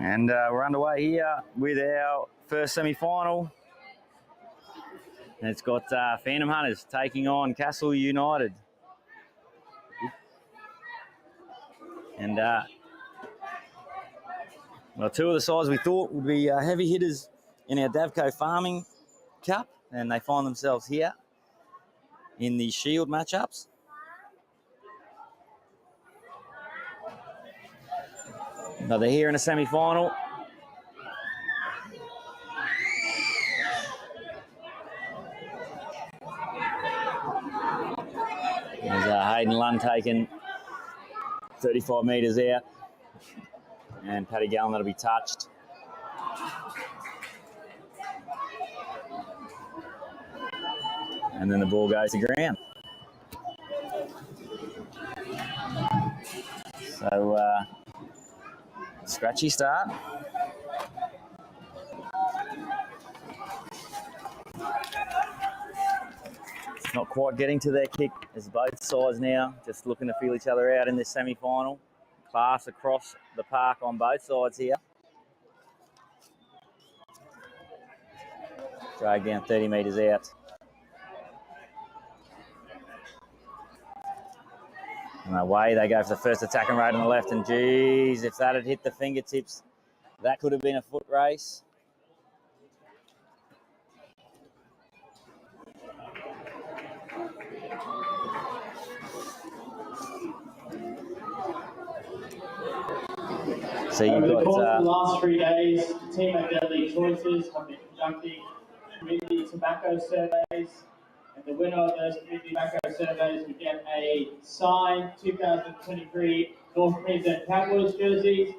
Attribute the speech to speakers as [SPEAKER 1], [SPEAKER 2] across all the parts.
[SPEAKER 1] And we're underway here with our first semi-final. And it's got Phantom Hunters taking on KASL United. And well, two of the sides we thought would be heavy hitters in our Davco Farming Cup, and they find themselves here in the Shield matchups. But they're here in a semi-final. There's Hayden Lunn taking 35 metres out, and Paddy Gallen that'll be touched. And then the ball goes to ground. So, scratchy start. It's not quite getting to their kick as both sides now just looking to feel each other out in this semi-final. Class across the park on both sides here. Drag down 30 metres out. And away they go for the first attacking rate on the left, and geez, if that had hit the fingertips, that could have been a foot race. So you've
[SPEAKER 2] Over the course
[SPEAKER 1] got
[SPEAKER 2] of the last 3 days, the team at Deadly Choices have been conducting community tobacco surveys, and the winner of those community tobacco surveys would get a signed 2023 North Queensland Cowboys jerseys.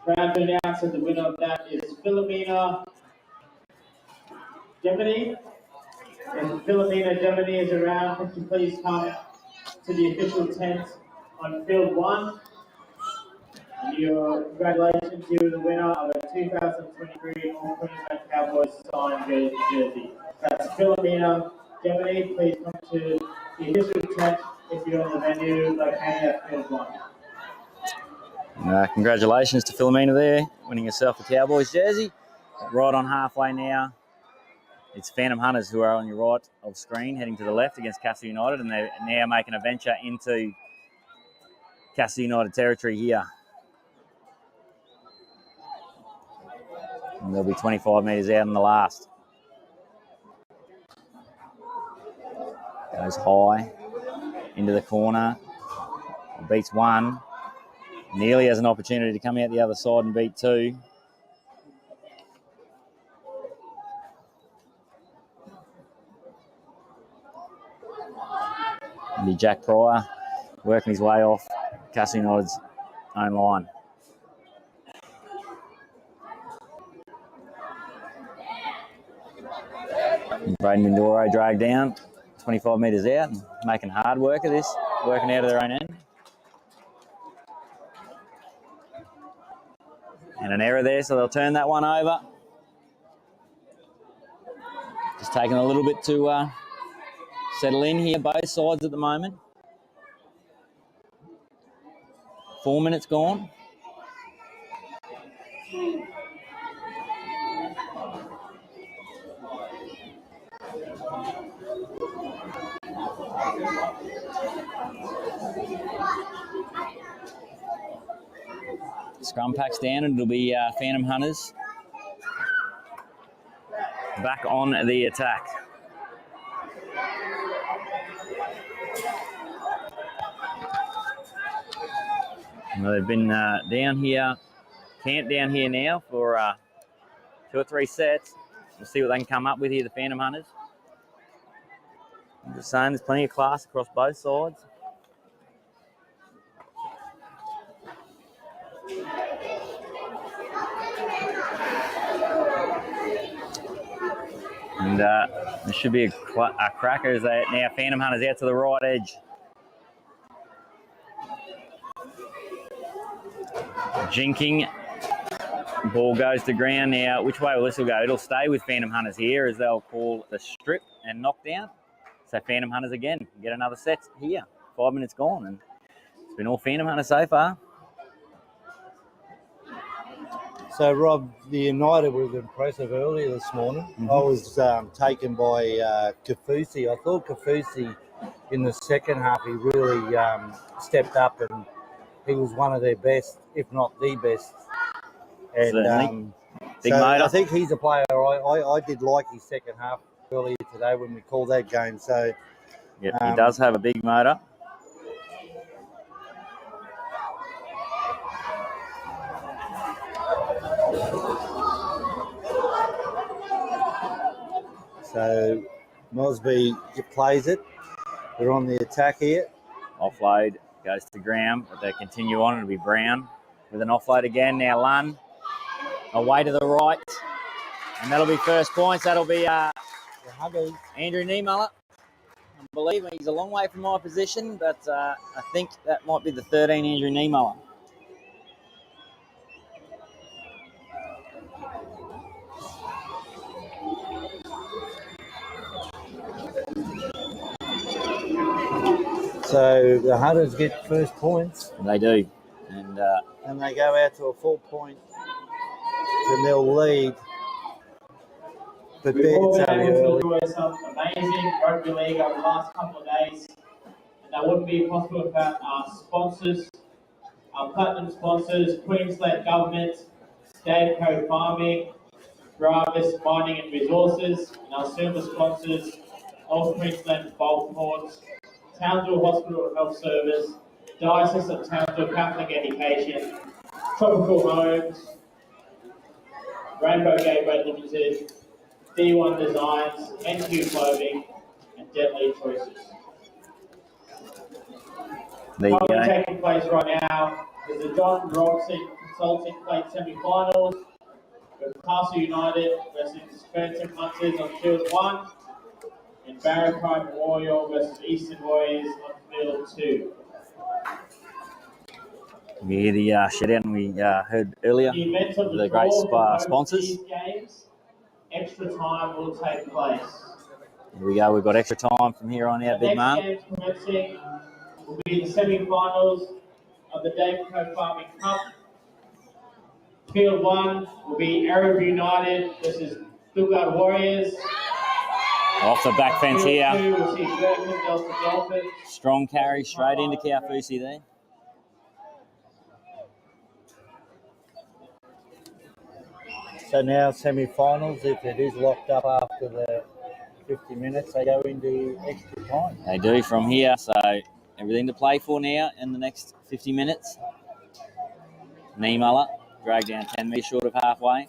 [SPEAKER 2] Proud to announce that the winner of that is Philomena Gemini. If Philomena Gemini is around, could you please come to the official tent on field 1? Congratulations, you're the winner of a 2023 North Queensland Cowboys signed jersey. That's Philomena Gemini. Please come to the official tent if you're in the venue located at field 1.
[SPEAKER 1] congratulations to Philomena there, winning herself a Cowboys jersey. Right on halfway now, it's Phantom Hunters who are on your right of screen, heading to the left against KASL United, and they're now making a venture into KASL United territory here. And they'll be 25 metres out in the last. Goes high into the corner, beats one. Nearly has an opportunity to come out the other side and beat two. It'll be Jack Pryor working his way off KASL United's own line. Braden Mindoro dragged down 25 metres out and making hard work of this, working out of their own end. And an error there, so they'll turn that one over. Just taking a little bit to settle in here, both sides at the moment. 4 minutes gone. Scrum packs down, and it'll be Phantom Hunters back on the attack. Well, they've been down here, camped down here now for 2 or 3 sets. We'll see what they can come up with here, the Phantom Hunters. I'm just saying, there's plenty of class across both sides. And there should be a cracker as they now Phantom Hunters out to the right edge. Jinking. Ball goes to ground now. Which way will this go? It'll stay with Phantom Hunters here as they'll call the strip and knockdown. So Phantom Hunters again get another set here. 5 minutes gone, and it's been all Phantom Hunters so far.
[SPEAKER 3] So, Rob, the United was impressive earlier this morning.
[SPEAKER 1] Mm-hmm.
[SPEAKER 3] I was taken by Kafusi. I thought Kafusi in the second half, he really stepped up and he was one of their best, if not the best. And
[SPEAKER 1] Big
[SPEAKER 3] so
[SPEAKER 1] motor.
[SPEAKER 3] I think he's a player I did like his second half earlier today when we called that game. So
[SPEAKER 1] Yep, he does have a big motor.
[SPEAKER 3] So Mosby plays it. They're on the attack here.
[SPEAKER 1] Offload goes to Graham, but they continue on. It'll be Brown with an offload again. Now Lunn away to the right, and that'll be first points. That'll be Andrew Niemuller. I believe he's a long way from my position, but I think that might be the 13 Andrew Niemuller.
[SPEAKER 3] So the Hunters get first points.
[SPEAKER 1] They do.
[SPEAKER 3] And they go out to a 4-point to nil lead. But
[SPEAKER 2] We've
[SPEAKER 3] that's
[SPEAKER 2] been
[SPEAKER 3] only
[SPEAKER 2] able to
[SPEAKER 3] early.
[SPEAKER 2] enjoy some amazing rugby league over the last couple of days. And that wouldn't be possible without our sponsors, our platinum sponsors, Queensland Government, Daveco Farming, Gravis Mining and Resources, and our silver sponsors, North Queensland Bulk Ports, Townsville Hospital Health Service, Diocese of Townsville Catholic Education, Tropical Homes, Rainbow Gateway Limited, D1 Designs, NQ Clothing, and Deadly Choices. Currently taking place right now is the John Robson Consulting Plate semi-finals with KASL United versus Phantom Hunters on field 1 and Barracuda Memorial versus Eastern Warriors on field 2.
[SPEAKER 1] We hear the shout-out we heard earlier.
[SPEAKER 2] The event of
[SPEAKER 1] the great sponsors.
[SPEAKER 2] These games, extra time will take place.
[SPEAKER 1] Here we go. We've got extra time from here on out, big man.
[SPEAKER 2] The next games commencing will be the semi-finals of the Daveco Farming Cup. Field 1 will be Arab United versus Stuttgart Warriors.
[SPEAKER 1] Off the back fence here.
[SPEAKER 2] Field 2 will see Berkeley Delta Dolphins.
[SPEAKER 1] Strong carry straight into Kaufusi there.
[SPEAKER 3] So now semi-finals, if it is locked up after the 50 minutes, they go into extra time.
[SPEAKER 1] They do from here, so everything to play for now in the next 50 minutes. Niemuller dragged down 10 metres short of halfway.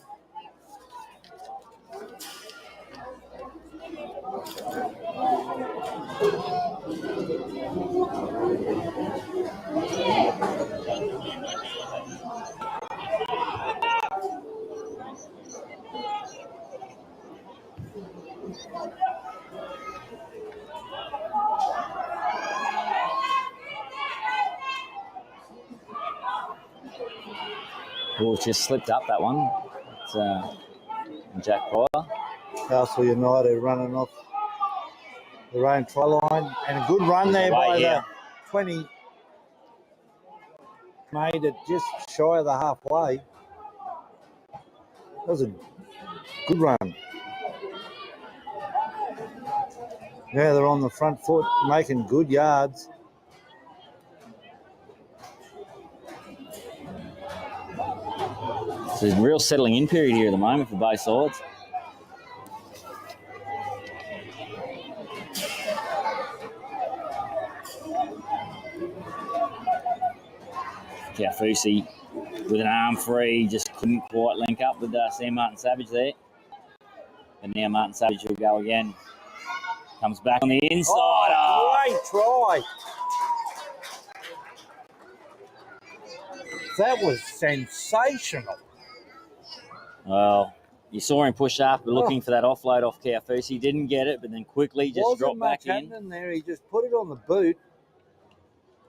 [SPEAKER 1] Oh, just slipped up that one. It's Jack Pryor.
[SPEAKER 3] KASL United running off their own try line. And a good run there by the 20. Made it just shy of the halfway. That was a good run. Now they're on the front foot, making good yards.
[SPEAKER 1] So there's a real settling in period here at the moment for both sides. Kaufusi with an arm free, just couldn't quite link up with Sam Martin Savage there. But now Martin Savage will go again. Comes back on the inside.
[SPEAKER 3] Oh, great try. That was sensational.
[SPEAKER 1] Well, you saw him push up, looking for that offload off Kaufusi. Didn't get it, but then quickly just dropped back in.
[SPEAKER 3] There, he just put it on the boot,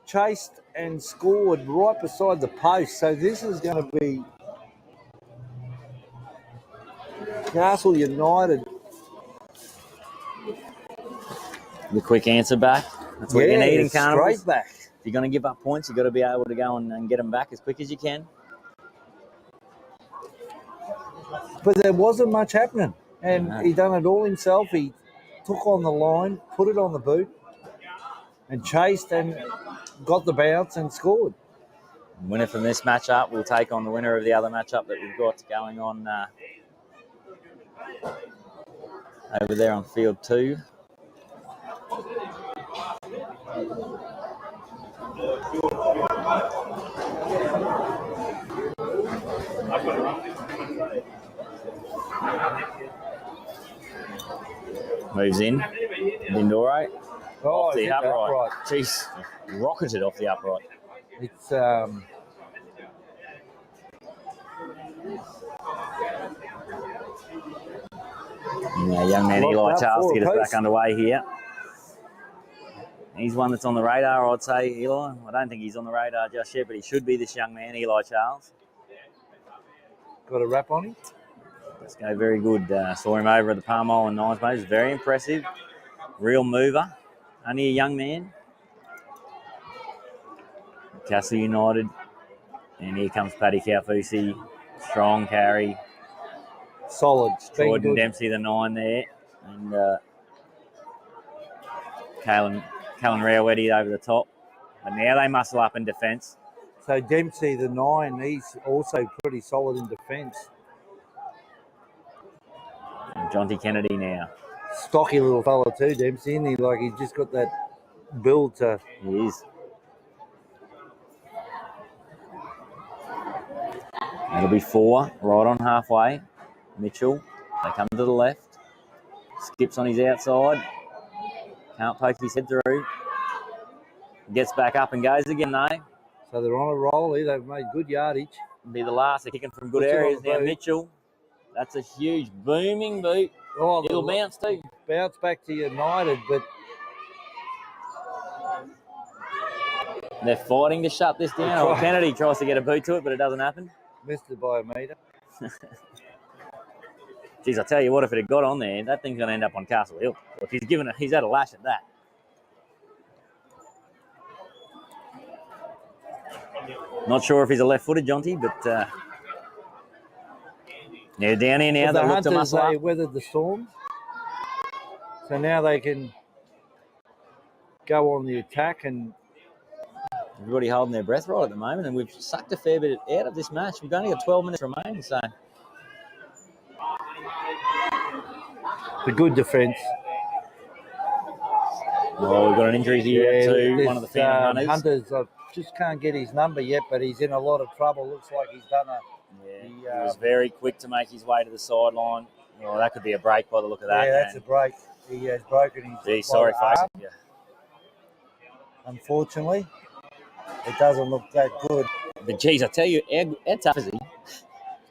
[SPEAKER 3] chased and scored right beside the post. So this is going to be KASL United.
[SPEAKER 1] The quick answer back. That's what you need in carnivals.
[SPEAKER 3] Straight back.
[SPEAKER 1] If you're going to give up points, you've got to be able to go and get them back as quick as you can.
[SPEAKER 3] But there wasn't much happening. And he done it all himself. He took on the line, put it on the boot, and chased and got the bounce and scored.
[SPEAKER 1] Winner from this matchup will take on the winner of the other matchup that we've got going on over there on field 2. Moves in. Lindore. Off the upright. Jeez, rocketed off the upright.
[SPEAKER 3] It's
[SPEAKER 1] Yeah, young man Eli Charles to get us back underway here. He's one that's on the radar, I'd say, Eli. I don't think he's on the radar just yet, but he should be, this young man, Eli Charles.
[SPEAKER 3] Got a wrap on him?
[SPEAKER 1] Let's go, very good. Saw him over at the Palmole and Nines, mate. He's very impressive. Real mover. Only a young man. KASL United. And here comes Paddy Kaufusi. Strong carry.
[SPEAKER 3] Solid.
[SPEAKER 1] Jordan Dempsey, the 9 there. And Kalen Rowetty over the top. But now they muscle up in defence.
[SPEAKER 3] So Dempsey, the 9, he's also pretty solid in defence.
[SPEAKER 1] And Jonty Kennedy now.
[SPEAKER 3] Stocky little fella too, Dempsey, isn't he? Like, he's just got that build to...
[SPEAKER 1] He is. It'll be 4, right on halfway. Mitchell, they come to the left. Skips on his outside. Can't poke his head through. Gets back up and goes again, though.
[SPEAKER 3] So they're on a roll here. They've made good yardage.
[SPEAKER 1] Be the last. They're kicking from good areas now. Mitchell. That's a huge booming boot.
[SPEAKER 3] Oh,
[SPEAKER 1] it'll bounce too.
[SPEAKER 3] Bounce back to United, but
[SPEAKER 1] they're fighting to shut this down. Well, Kennedy tries to get a boot to it, but it doesn't happen.
[SPEAKER 3] Missed it by a metre.
[SPEAKER 1] Geez, I tell you what, if it had got on there, that thing's going to end up on Castle Hill. If he's had a lash at that. Not sure if he's a left-footed, Jonty, but they're down here now. They look to muscle up.
[SPEAKER 3] They weathered the storm, so now they can go on the attack. And
[SPEAKER 1] everybody holding their breath right at the moment, and we've sucked a fair bit out of this match. We've only got 12 minutes remaining, so
[SPEAKER 3] the good defence.
[SPEAKER 1] Well, we've got an injury here to one of the Phantom
[SPEAKER 3] Hunters. I just can't get his number yet, but he's in a lot of trouble. Looks like he's done a...
[SPEAKER 1] He was very quick to make his way to the sideline. Well, that could be a break by the look of that.
[SPEAKER 3] Yeah, that's a break. He has broken his
[SPEAKER 1] sorry, folks. Yeah.
[SPEAKER 3] Unfortunately, it doesn't look that good.
[SPEAKER 1] But, geez, I tell you, how tough is he?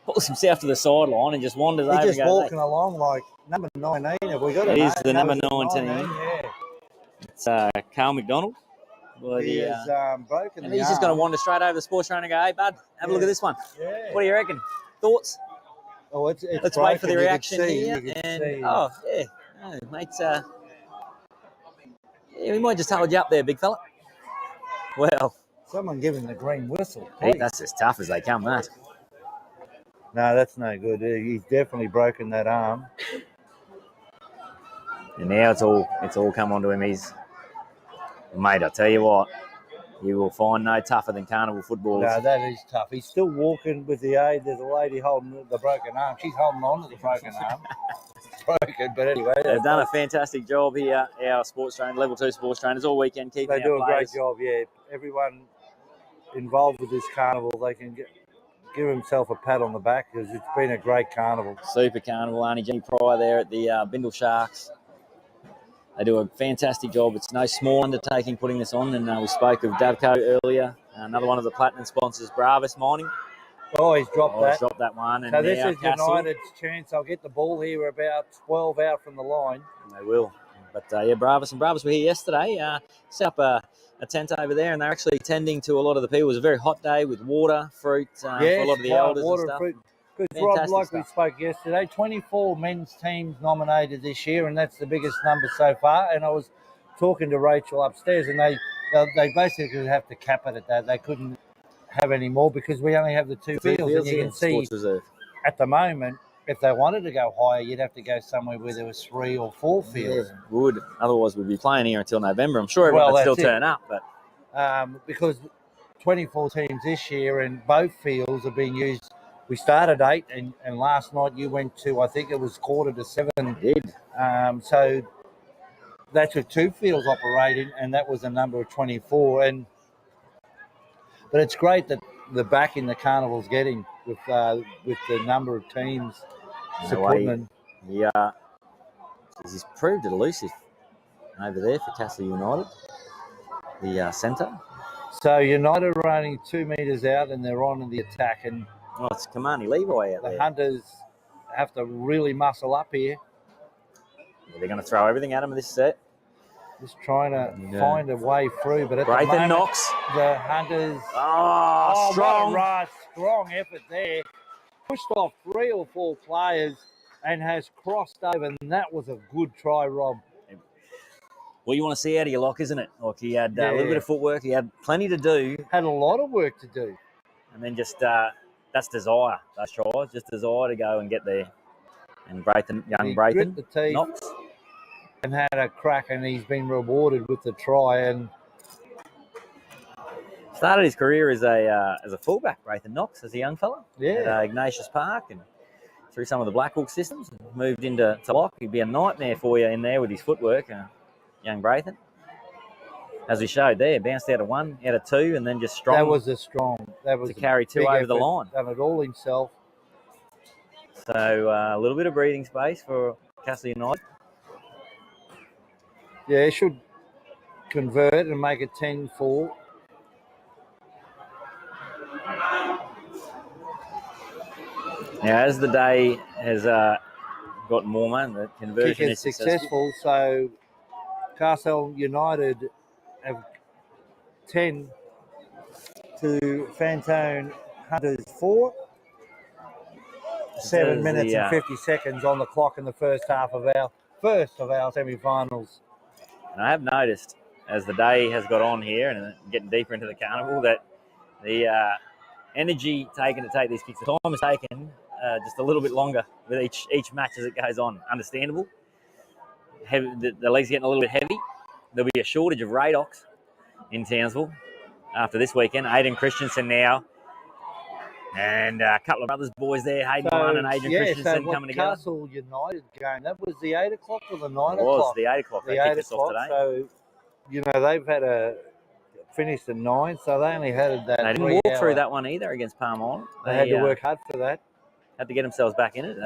[SPEAKER 1] Pulls himself to the sideline and just wanders over.
[SPEAKER 3] He's just walking along like number 19. Have we got it?
[SPEAKER 1] He's the number 19.
[SPEAKER 3] Yeah.
[SPEAKER 1] It's Carl McDonald. Well,
[SPEAKER 3] he has broken
[SPEAKER 1] and he's just going to wander straight over the sports trainer and go, hey, bud, have a look at this one.
[SPEAKER 3] Yeah.
[SPEAKER 1] What do you reckon? Thoughts?
[SPEAKER 3] Oh, it's
[SPEAKER 1] Let's
[SPEAKER 3] broken.
[SPEAKER 1] wait for the reaction here.
[SPEAKER 3] And,
[SPEAKER 1] oh, yeah. No, mate, yeah, we might just hold you up there, big fella. Well.
[SPEAKER 3] Someone give him the green whistle.
[SPEAKER 1] Hey, that's as tough as they come, that.
[SPEAKER 3] No, that's no good. He's definitely broken that arm.
[SPEAKER 1] And now it's all come onto him. Mate, I tell you what, you will find no tougher than carnival footballers.
[SPEAKER 3] No, that is tough. He's still walking with the aid. There's a lady holding the broken arm. She's holding on to the broken arm. It's broken, but anyway.
[SPEAKER 1] They've done a fantastic job here, our sports trainers, level 2 sports trainers, all weekend keeping
[SPEAKER 3] They do a
[SPEAKER 1] players.
[SPEAKER 3] great job, yeah. Everyone involved with this carnival, they can give himself a pat on the back because it's been a great carnival.
[SPEAKER 1] Super carnival. Arnie Jenny Pryor there at the Bindle Sharks. They do a fantastic job. It's no small undertaking putting this on, and we spoke of Davco earlier. Another one of the platinum sponsors, Bravis Mining.
[SPEAKER 3] Oh, he's dropped that.
[SPEAKER 1] He's dropped that one. And
[SPEAKER 3] so this is
[SPEAKER 1] KASL.
[SPEAKER 3] United's chance. They'll get the ball here about 12 out from the line.
[SPEAKER 1] And they will. But, yeah, Bravis were here yesterday. Set up a tent over there, and they're actually tending to a lot of the people. It was a very hot day with water, fruit, for a lot of the elders
[SPEAKER 3] water
[SPEAKER 1] and stuff.
[SPEAKER 3] Fruit. Because, Rob, like we spoke yesterday, 24 men's teams nominated this year, and that's the biggest number so far. And I was talking to Rachel upstairs, and they basically have to cap it at that. They couldn't have any more because we only have the two fields. And you can see at the moment if they wanted to go higher, you'd have to go somewhere where there was 3 or 4 fields.
[SPEAKER 1] Yeah, would. Otherwise, we'd be playing here until November. I'm sure everyone would still turn up, but
[SPEAKER 3] because 24 teams this year and both fields have been used. We started 8, and last night you went to, I think it was 6:45.
[SPEAKER 1] I did.
[SPEAKER 3] So that's with 2 fields operating, and that was a number of 24. But it's great that the backing the Carnival's getting with the number of teams supporting them.
[SPEAKER 1] Yeah, he's proved elusive over there for KASL United, the centre.
[SPEAKER 3] So United are only 2 metres out, and they're on in the attack, and
[SPEAKER 1] it's Kamani Levi out
[SPEAKER 3] the
[SPEAKER 1] there.
[SPEAKER 3] Hunters have to really muscle up here.
[SPEAKER 1] Yeah, they're going to throw everything at them in this set.
[SPEAKER 3] Just trying to find a way through, but at the moment,
[SPEAKER 1] knocks.
[SPEAKER 3] The Hunters.
[SPEAKER 1] Strong.
[SPEAKER 3] What a rush. Strong effort there. Pushed off 3 or 4 players and has crossed over, and that was a good try, Rob.
[SPEAKER 1] What you want to see out of your lock, isn't it? Like he had a little bit of footwork. He had plenty to do.
[SPEAKER 3] Had a lot of work to do.
[SPEAKER 1] And then just that's desire. That's tries. Just desire to go and get there. And young Brayton knocks.
[SPEAKER 3] And had a crack, and he's been rewarded with the try. And
[SPEAKER 1] started his career as a fullback, Brayton Knox, as a young fella.
[SPEAKER 3] Yeah.
[SPEAKER 1] At Ignatius Park and through some of the Blackhawk systems. Moved into lock. He'd be a nightmare for you in there with his footwork. Young Brayton, as we showed there, bounced out of 1, out of 2, and then just strong.
[SPEAKER 3] That was to
[SPEAKER 1] carry 2 over the line.
[SPEAKER 3] Done it all himself.
[SPEAKER 1] So a little bit of breathing space for KASL United.
[SPEAKER 3] Yeah, he should convert and make it 10-4.
[SPEAKER 1] Now, as the day has gotten warmer, the conversion is successful.
[SPEAKER 3] So KSL United have 10 to Fantone Hunters 4. 7 minutes and 50 seconds on the clock in the first of our semi-finals.
[SPEAKER 1] And I have noticed as the day has got on here and getting deeper into the carnival that the energy taken to take these kicks, the time is taken just a little bit longer with each match as it goes on. Understandable. The league's getting a little bit heavy. There'll be a shortage of Radox in Townsville after this weekend. Aiden Christensen now. And a couple of brothers boys there, Hayden Warren and Adrian Christensen coming together.
[SPEAKER 3] KASL United game, that was the 8 o'clock or the 9 o'clock?
[SPEAKER 1] It was the 8 o'clock. They kicked us off today.
[SPEAKER 3] So, they've had finished at 9, so they only had that.
[SPEAKER 1] They didn't walk through that one either against Palm Island.
[SPEAKER 3] They had to work hard for that.
[SPEAKER 1] Had to get themselves back in it.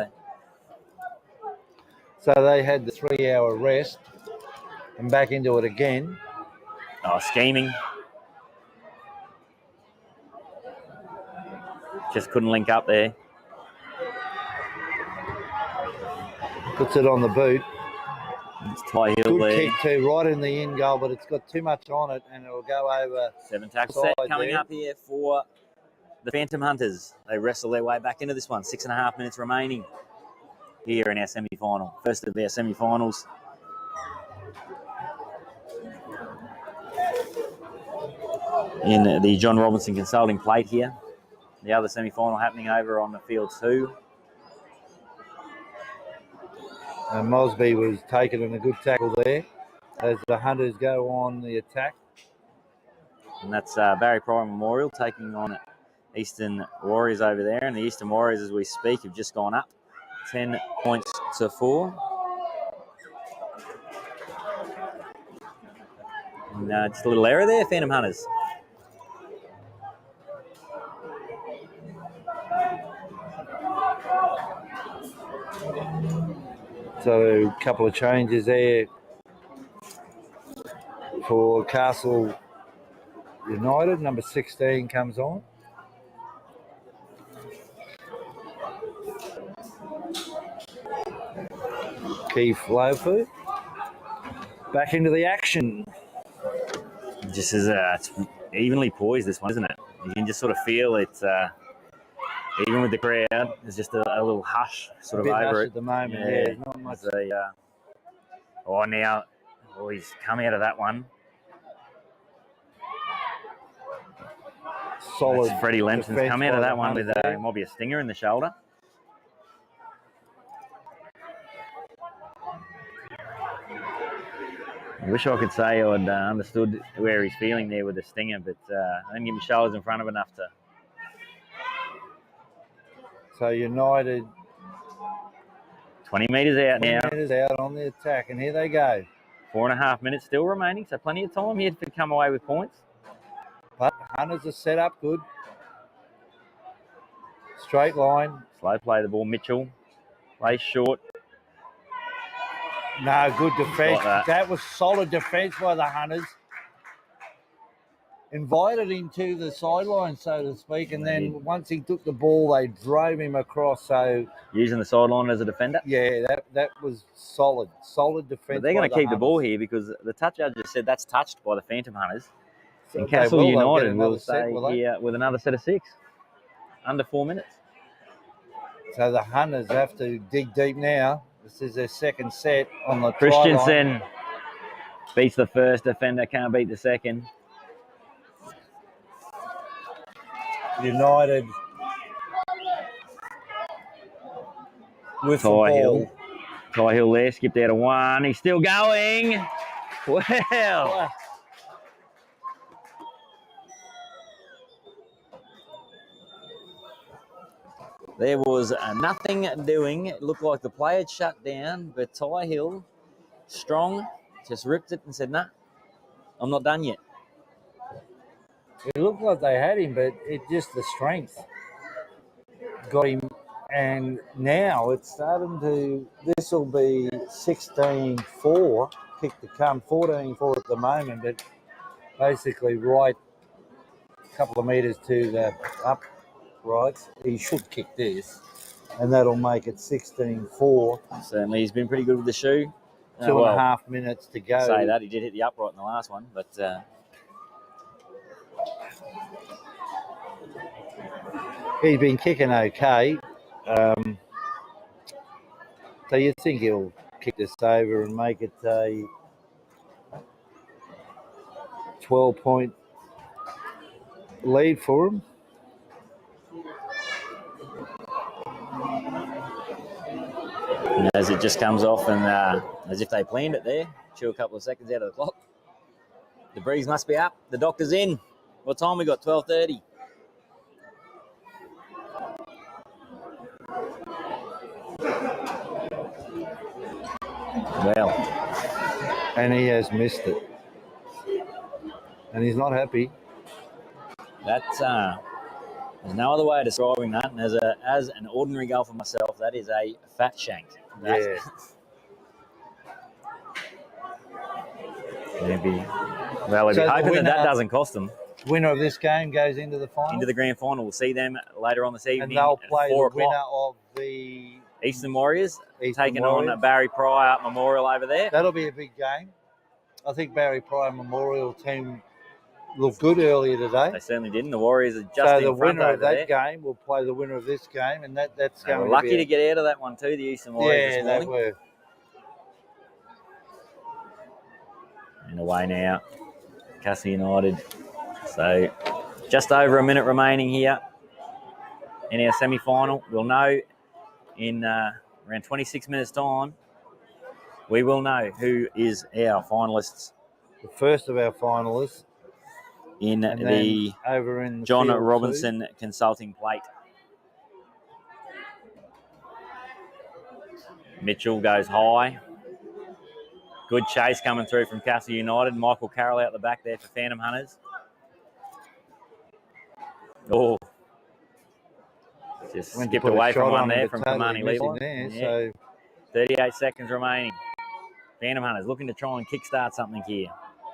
[SPEAKER 3] So they had the 3-hour rest and back into it again.
[SPEAKER 1] Scheming. Just couldn't link up there.
[SPEAKER 3] Puts it on the boot.
[SPEAKER 1] It's Ty Hill there.
[SPEAKER 3] Good kick too, right in the in goal, but it's got too much on it and it'll go over.
[SPEAKER 1] 7 tackle set coming up here for the Phantom Hunters. They wrestle their way back into this one. 6.5 minutes remaining here in our semi-final. First of our semi-finals. In the John Robinson Consulting Plate here. The other semi-final happening over on the field 2.
[SPEAKER 3] And Mosby was taken in a good tackle there as the Hunters go on the attack.
[SPEAKER 1] And that's Barry Pryor Memorial taking on Eastern Warriors over there. And the Eastern Warriors, as we speak, have just gone up 10 points to 4. And just a little error there, Phantom Hunters.
[SPEAKER 3] So a couple of changes there for KASL United. Number 16 comes on. Keith Lofu back into the action.
[SPEAKER 1] Just as it's evenly poised, this one, isn't it? You can just sort of feel it. Even with the crowd, there's just a little hush sort of over it
[SPEAKER 3] at the moment. Yeah, not much.
[SPEAKER 1] He's come out of that one.
[SPEAKER 3] Solid.
[SPEAKER 1] That's Freddie Lempson's come out of that one with might be a stinger in the shoulder. I wish I could say I'd understood where he's feeling there with the stinger, but I didn't get my shoulders in front of enough to.
[SPEAKER 3] So United
[SPEAKER 1] 20 metres out
[SPEAKER 3] 20
[SPEAKER 1] now.
[SPEAKER 3] metres out on the attack, and here they go.
[SPEAKER 1] 4.5 minutes still remaining, so plenty of time here to come away with points.
[SPEAKER 3] But Hunters are set up good. Straight line.
[SPEAKER 1] Slow play the ball. Mitchell plays short.
[SPEAKER 3] No, good defence.
[SPEAKER 1] Got that.
[SPEAKER 3] That was solid defence by the Hunters. Invited him to the sideline, so to speak, and then once he took the ball, they drove him across. So
[SPEAKER 1] using the sideline as a defender.
[SPEAKER 3] Yeah, that was solid defence.
[SPEAKER 1] But they're going to keep the ball here because the touch judge just said that's touched by the Phantom Hunters.
[SPEAKER 3] So
[SPEAKER 1] and KSL United will stay
[SPEAKER 3] set,
[SPEAKER 1] here with another set of 6. Under 4 minutes.
[SPEAKER 3] So the Hunters have to dig deep now. This is their second set on the
[SPEAKER 1] Christensen beats the first defender, can't beat the second.
[SPEAKER 3] United with the ball.
[SPEAKER 1] Ty Hill there, skipped out of 1. He's still going. Well. There was nothing doing. It looked like the play had shut down, but Ty Hill, strong, just ripped it and said, nah, I'm not done yet.
[SPEAKER 3] It looked like they had him, but it just the strength got him. And now it's starting to, this will be 16-4, kick to come, 14-4 at the moment, but basically right a couple of metres to the uprights. He should kick this, and that'll make it 16-4.
[SPEAKER 1] Certainly, he's been pretty good with the shoe.
[SPEAKER 3] 2.5 minutes to go.
[SPEAKER 1] Say that, he did hit the upright in the last one, but...
[SPEAKER 3] he's been kicking okay. So you think he'll kick this over and make it a 12-point lead for him?
[SPEAKER 1] And as it just comes off and as if they planned it there, chew a couple of seconds out of the clock. The breeze must be up. The doctor's in. What time we got? 12:30. Well.
[SPEAKER 3] And he has missed it. And he's not happy.
[SPEAKER 1] That's there's no other way of describing that. And as an ordinary golfer myself, that is a fat shank.
[SPEAKER 3] Yeah.
[SPEAKER 1] Maybe. Well, we'll be hoping that doesn't cost them.
[SPEAKER 3] Winner of this game goes into the final.
[SPEAKER 1] Into the grand final. We'll see them later on this evening.
[SPEAKER 3] And they'll play
[SPEAKER 1] the
[SPEAKER 3] winner of the
[SPEAKER 1] Eastern Warriors, taking on Barry Pryor Memorial over there.
[SPEAKER 3] That'll be a big game. I think Barry Pryor Memorial team looked good earlier today.
[SPEAKER 1] They certainly didn't. The Warriors are just
[SPEAKER 3] so
[SPEAKER 1] in
[SPEAKER 3] the
[SPEAKER 1] front
[SPEAKER 3] winner of that
[SPEAKER 1] there.
[SPEAKER 3] game will play the winner of this game, and that's going to be
[SPEAKER 1] lucky to get out of that one too, the Eastern Warriors this morning.
[SPEAKER 3] They were.
[SPEAKER 1] And away now, KASL United. So just over a minute remaining here in our semi-final. We'll know in around 26 minutes' time, we will know who is our finalists.
[SPEAKER 3] The first of our finalists
[SPEAKER 1] in the
[SPEAKER 3] over in the
[SPEAKER 1] John Robinson Consulting Plate. Mitchell goes high. Good chase coming through from KASL United. Michael Carroll out the back there for Phantom Hunters. Oh. Just skipped away from one there from Kamani Levi.
[SPEAKER 3] So
[SPEAKER 1] 38 seconds remaining. Phantom Hunters looking to try and kickstart something here.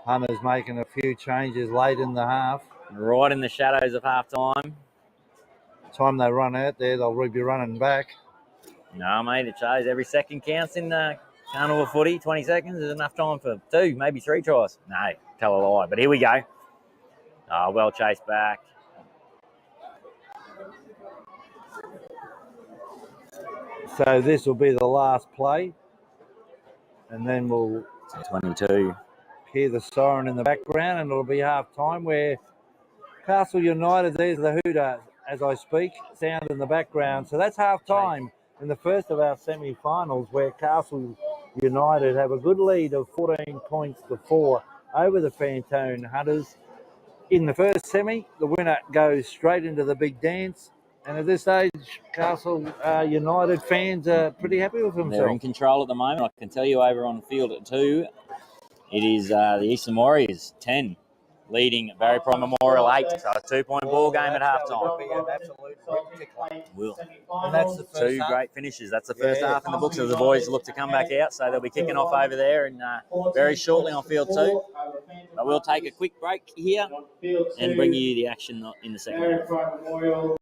[SPEAKER 3] Hunters making a few changes late in the half.
[SPEAKER 1] Right in the shadows of half-time.
[SPEAKER 3] Time they run out there, they'll be running back.
[SPEAKER 1] No, mate, it shows every second counts in the carnival footy. 20 seconds is enough time for 2, maybe 3 tries. No, tell a lie. But here we go. Oh, well chased back.
[SPEAKER 3] So this will be the last play. And then we'll
[SPEAKER 1] 22.
[SPEAKER 3] Hear the siren in the background, and it'll be half-time where KASL United, there's the hooter as I speak, sound in the background. So that's half-time in the first of our semi-finals where KASL United have a good lead of 14 points to 4 over the Fantone Hunters. In the first semi, the winner goes straight into the big dance. And at this stage, KASL United fans are pretty happy with themselves.
[SPEAKER 1] They're in control at the moment. I can tell you over on field at 2, it is the Eastern Warriors 10, leading Barry Prime Memorial 8. So a 2-point ball game at halftime. Will.
[SPEAKER 3] And that's the first
[SPEAKER 1] Two
[SPEAKER 3] half.
[SPEAKER 1] great finishes. That's the first half in the books as the boys look to come back out. So they'll be kicking off over there and very shortly on field 2. But we'll take a quick break here and bring you the action in the second half.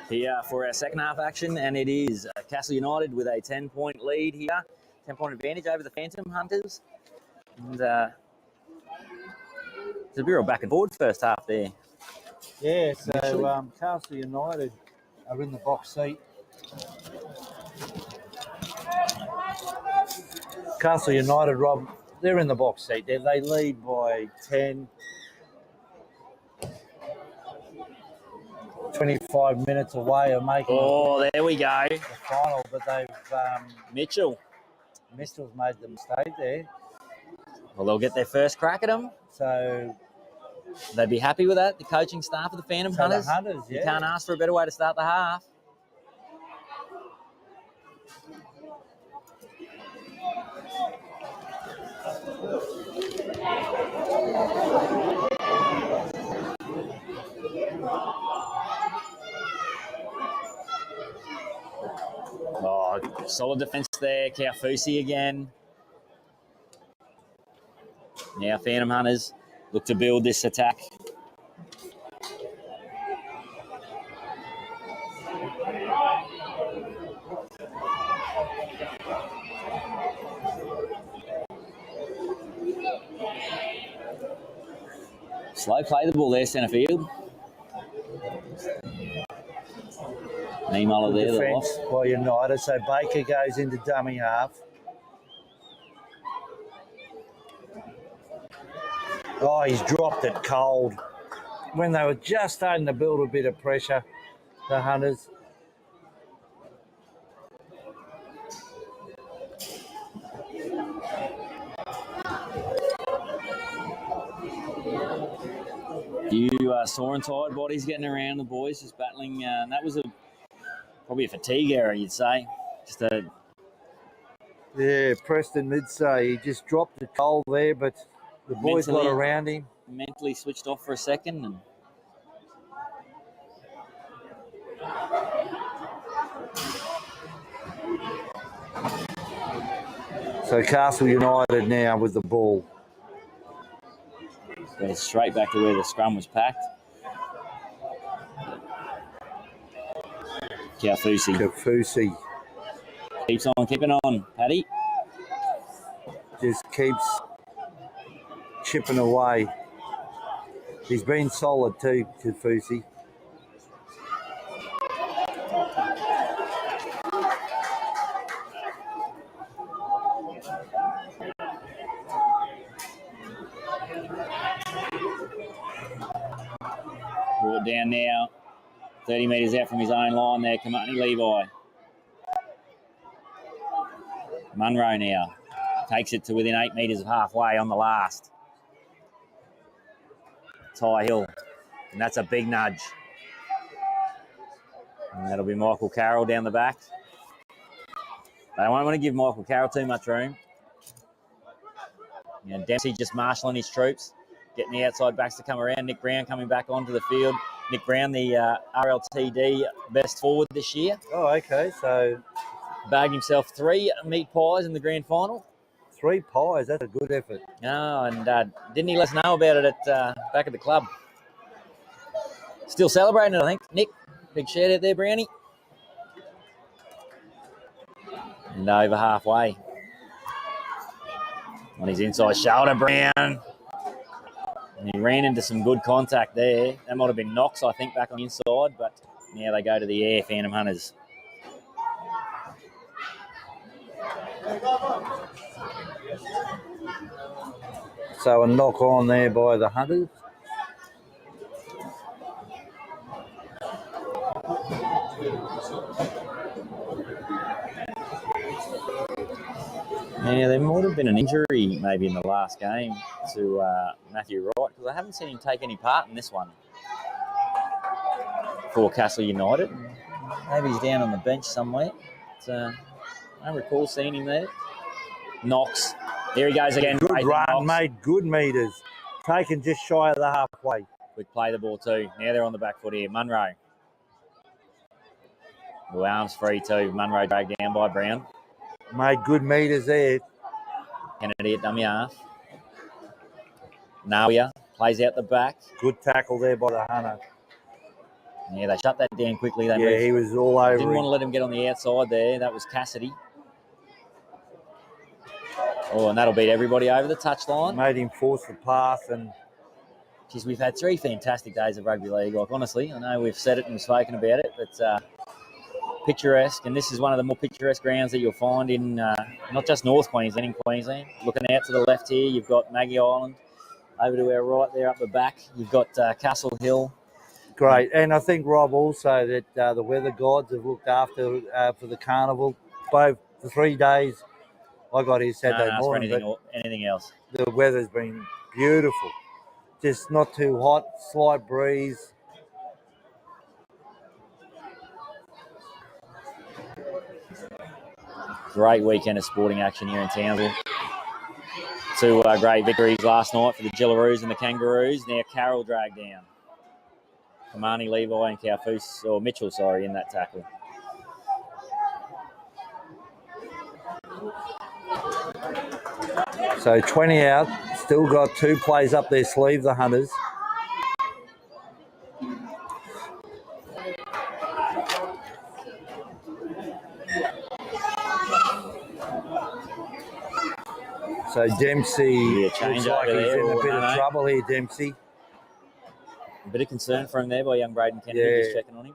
[SPEAKER 1] Here for our second half action, and it is KASL United with a 10-point lead here, 10-point advantage over the Phantom Hunters. And it's a bit of back and forward first half there.
[SPEAKER 3] Yeah, so KSL United are in the box seat. KSL United, Rob, they're in the box seat. They lead by 10. 25 minutes away of making
[SPEAKER 1] there we go.
[SPEAKER 3] The final, but they've
[SPEAKER 1] Mitchell's
[SPEAKER 3] made the mistake there.
[SPEAKER 1] Well, they'll get their first crack at them.
[SPEAKER 3] So
[SPEAKER 1] they'd be happy with that, the coaching staff of the Phantom Hunters.
[SPEAKER 3] The Hunters, yeah.
[SPEAKER 1] You can't ask for a better way to start the half. Oh, solid defence there. Kaufusi again. Now Phantom Hunters look to build this attack. Slow play the ball there, centre field. Niemoller there, the loss.
[SPEAKER 3] By United, so Baker goes into dummy half. Oh, he's dropped it cold. When they were just starting to build a bit of pressure, the Hunters.
[SPEAKER 1] You sore and tired bodies getting around, the boys just battling. And that was probably a fatigue error, you'd say.
[SPEAKER 3] Yeah, Preston did say he just dropped the cold there, but the boys got around him.
[SPEAKER 1] Mentally switched off for a second. And
[SPEAKER 3] so KSL United now with the ball.
[SPEAKER 1] goes straight back to where the scrum was packed.
[SPEAKER 3] Kaufusi.
[SPEAKER 1] Keeps on keeping on, Paddy.
[SPEAKER 3] Just keeps chipping away. He's been solid too, Kaufusi.
[SPEAKER 1] Brought down now, 30 metres out from his own line there, Kamani Levi. Munro now takes it to within 8 metres of halfway on the last. Ty Hill, and that's a big nudge. And that'll be Michael Carroll down the back. They won't want to give Michael Carroll too much room. Dempsey just marshalling his troops, getting the outside backs to come around. Nick Brown coming back onto the field. Nick Brown, the RLTD best forward this year.
[SPEAKER 3] Oh, okay, so
[SPEAKER 1] bagged himself 3 meat pies in the grand final.
[SPEAKER 3] 3 pies, that's a good effort.
[SPEAKER 1] No, and didn't he let us know about it at back at the club? Still celebrating it, I think. Nick, big shout out there, Brownie. And over halfway. On his inside shoulder, Brown. And he ran into some good contact there. That might have been Knox, I think, back on the inside, but now they go to the air, Phantom Hunters.
[SPEAKER 3] So a knock on there by the Hunters.
[SPEAKER 1] Yeah, there might have been an injury maybe in the last game to Matthew Wright, because I haven't seen him take any part in this one for KASL United. Maybe he's down on the bench somewhere. I don't recall seeing him there. Knox. There he goes again.
[SPEAKER 3] Good run, made good meters. Taken just shy of the halfway.
[SPEAKER 1] Quick play the ball too. Now they're on the back foot here. Munro. The arms free too. Munro dragged down by Brown.
[SPEAKER 3] Made good meters there.
[SPEAKER 1] Kennedy at dummy half. Nawia plays out the back.
[SPEAKER 3] Good tackle there by the hunter.
[SPEAKER 1] Yeah, they shut that down quickly. They
[SPEAKER 3] Yeah,
[SPEAKER 1] moved.
[SPEAKER 3] he was all over.
[SPEAKER 1] Didn't want to let him get on the outside there. That was Cassidy. Oh, and that'll beat everybody over the touchline.
[SPEAKER 3] Made him force the pass, and
[SPEAKER 1] geez, we've had 3 fantastic days of rugby league. Like, honestly, I know we've said it and spoken about it, but picturesque. And this is one of the more picturesque grounds that you'll find in not just North Queensland, in Queensland. Looking out to the left here, you've got Maggie Island. Over to our right there up the back, you've got KASL Hill.
[SPEAKER 3] Great. And I think, Rob, also that the weather gods have looked after for the carnival. Both the 3 days I got here Saturday morning.
[SPEAKER 1] Anything else?
[SPEAKER 3] The weather's been beautiful. Just not too hot, slight breeze.
[SPEAKER 1] Great weekend of sporting action here in Townsville. 2 great victories last night for the Jillaroos and the Kangaroos. Now Carroll dragged down Kamani, Levi and Mitchell, in that tackle.
[SPEAKER 3] So 20 out, still got 2 plays up their sleeve, the Hunters. So Dempsey looks like he's in a bit of trouble here, Dempsey.
[SPEAKER 1] A bit of concern for him there by young Braden Kennedy, just checking on him.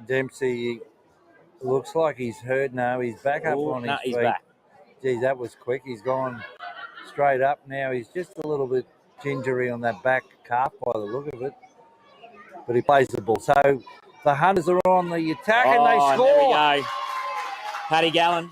[SPEAKER 3] Dempsey looks like he's hurt now. He's back up on his feet.
[SPEAKER 1] He's back.
[SPEAKER 3] Geez, that was quick. He's gone straight up now. He's just a little bit gingery on that back calf by the look of it. But he plays the ball. So the Hunters are on the attack and they score.
[SPEAKER 1] There we go. Paddy Gallen.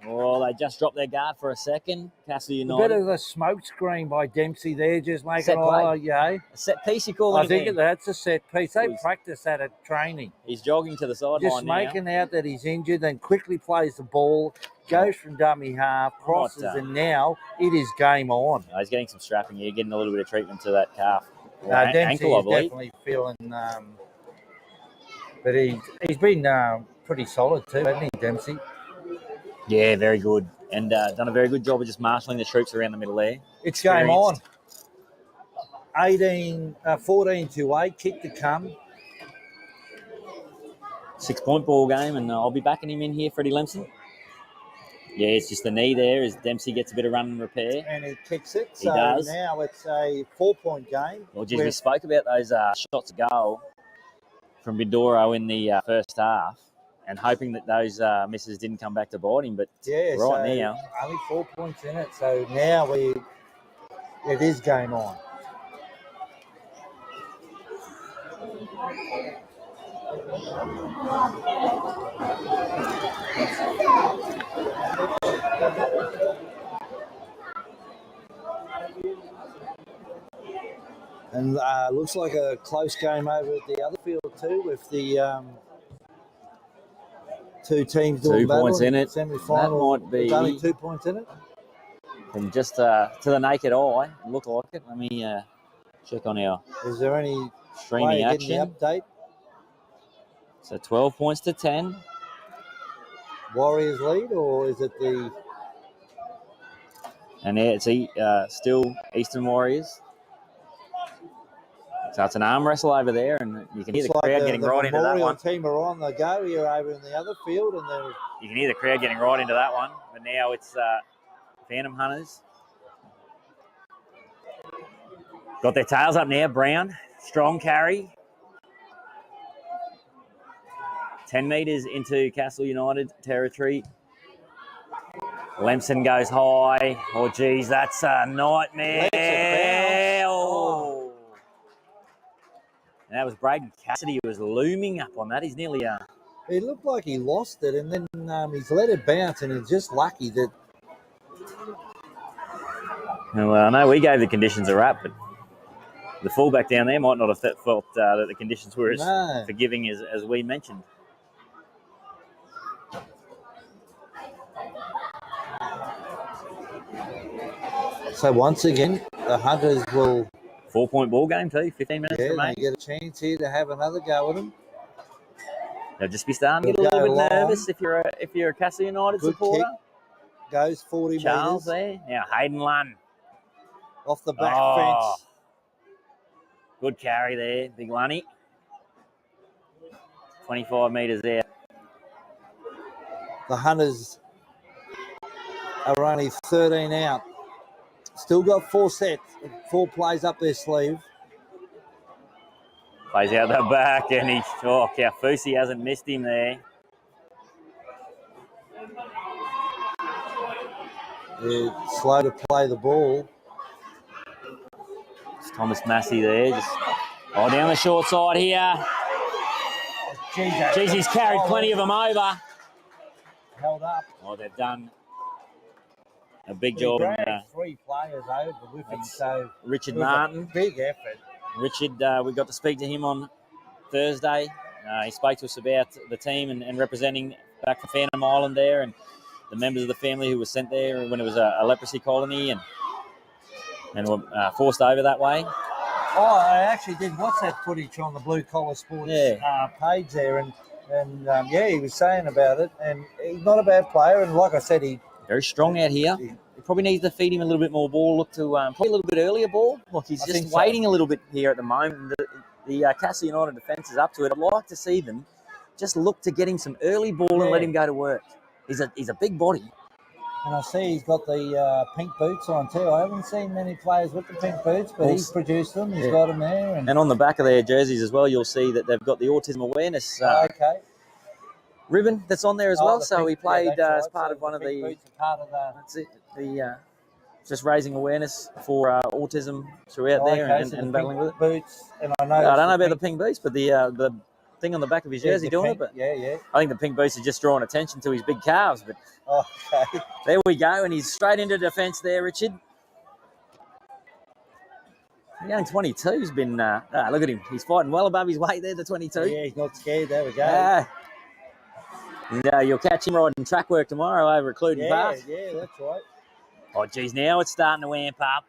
[SPEAKER 1] Oh, they just dropped their guard for a second. KSL United.
[SPEAKER 3] A bit of a smoke screen by Dempsey there, just making
[SPEAKER 1] set play.
[SPEAKER 3] A
[SPEAKER 1] set piece, you call it?
[SPEAKER 3] I think that's a set piece. They practice that at training.
[SPEAKER 1] He's jogging to the sideline
[SPEAKER 3] just making out that he's injured, then quickly plays the ball, goes from dummy half, crosses, and now it is game on.
[SPEAKER 1] He's getting some strapping here, getting a little bit of treatment to that calf.
[SPEAKER 3] Dempsey
[SPEAKER 1] ankle,
[SPEAKER 3] is definitely feeling, but he's been pretty solid too, hasn't he, Dempsey?
[SPEAKER 1] Yeah, very good. And done a very good job of just marshalling the troops around the middle there.
[SPEAKER 3] It's game on. 14-8, kick to come.
[SPEAKER 1] 6-point ball game, and I'll be backing him in here, Freddie Lemson. Yeah, it's just the knee there as Dempsey gets a bit of run and repair.
[SPEAKER 3] And he kicks it.
[SPEAKER 1] He does.
[SPEAKER 3] Now it's a 4-point game.
[SPEAKER 1] Well, geez, we spoke about those shots of goal from Bidoro in the first half. And hoping that those misses didn't come back to bite him, but now
[SPEAKER 3] only 4 points in it. So now it is game on. And looks like a close game over at the other field too, with the 2 teams doing
[SPEAKER 1] 2 points in it.
[SPEAKER 3] Semi-final.
[SPEAKER 1] That might be
[SPEAKER 3] only 2 points in it.
[SPEAKER 1] From just to the naked eye, it looked like it. Let me check on our.
[SPEAKER 3] Is there any
[SPEAKER 1] streaming action
[SPEAKER 3] update?
[SPEAKER 1] So 12 points to 10.
[SPEAKER 3] Warriors lead, or is it the?
[SPEAKER 1] And it's still Eastern Warriors. So it's an arm wrestle over there, and you can hear the crowd getting right into that one.
[SPEAKER 3] The team are on the go here over in the other field, and
[SPEAKER 1] you can hear the crowd getting right into that one. But now it's Phantom Hunters. Got their tails up now. Brown, strong carry. 10 metres into KASL United territory. Lemson goes high. Oh, geez, that's a nightmare. Oh. And that was Braden Cassidy who was looming up on that. He's nearly...
[SPEAKER 3] It looked like he lost it, and then he's let it bounce, and he's just lucky that...
[SPEAKER 1] Well, I know we gave the conditions a rap, but the fullback down there might not have felt that the conditions were as forgiving as we mentioned.
[SPEAKER 3] So once again, the Hunters will...
[SPEAKER 1] 4-point ball game too, 15 minutes remaining.
[SPEAKER 3] They get a chance here to have another go at them.
[SPEAKER 1] They'll just be starting to get a little bit nervous if you're a KASL United supporter.
[SPEAKER 3] Kick. Goes 40
[SPEAKER 1] Charles
[SPEAKER 3] metres.
[SPEAKER 1] there. Now Hayden Lunn.
[SPEAKER 3] Off the back fence.
[SPEAKER 1] Good carry there, big Lunny. 25 metres there.
[SPEAKER 3] The Hunters are only 13 out. Still got 4 sets, 4 plays up their sleeve.
[SPEAKER 1] Plays out the back, and Kaufusi hasn't missed him there.
[SPEAKER 3] They're slow to play the ball.
[SPEAKER 1] It's Thomas Massey there, just down the short side here. Jeez, he's carried plenty of them over.
[SPEAKER 3] Held up.
[SPEAKER 1] Oh, they've done a big job.
[SPEAKER 3] 3 players over with him, so
[SPEAKER 1] Richard Martin.
[SPEAKER 3] Big effort.
[SPEAKER 1] Richard, we got to speak to him on Thursday. He spoke to us about the team and representing back from Phantom Island there, and the members of the family who were sent there when it was a leprosy colony and were forced over that way.
[SPEAKER 3] Oh, I actually did watch that footage on the Blue Collar Sports page there, and he was saying about it, and he's not a bad player, and like I said, he
[SPEAKER 1] very strong out here. He probably needs to feed him a little bit more ball. Look to probably a little bit earlier ball. Look, he's just waiting a little bit here at the moment. The KASL United defence is up to it. I'd like to see them just look to get him some early ball and let him go to work. He's a big body.
[SPEAKER 3] And I see he's got the pink boots on too. I haven't seen many players with the pink boots, but he's produced them. He's got them there.
[SPEAKER 1] And on the back of their jerseys as well, you'll see that they've got the autism awareness ribbon that's on there as well. So he played as part of one of the. That's it. The just raising awareness for autism throughout there and battling with it.
[SPEAKER 3] Boots, and I
[SPEAKER 1] don't know about the pink boots, but the thing on the back of his jersey doing it. But
[SPEAKER 3] I
[SPEAKER 1] think the pink boots are just drawing attention to his big calves. But there we go, and he's straight into defence there, Richard. The young 22's been. Look at him. He's fighting well above his weight there. The 22.
[SPEAKER 3] Yeah, he's not scared. There we go.
[SPEAKER 1] You'll catch him riding track work tomorrow over at Cluden Park.
[SPEAKER 3] Yeah, that's right.
[SPEAKER 1] Oh, geez, now it's starting to amp up.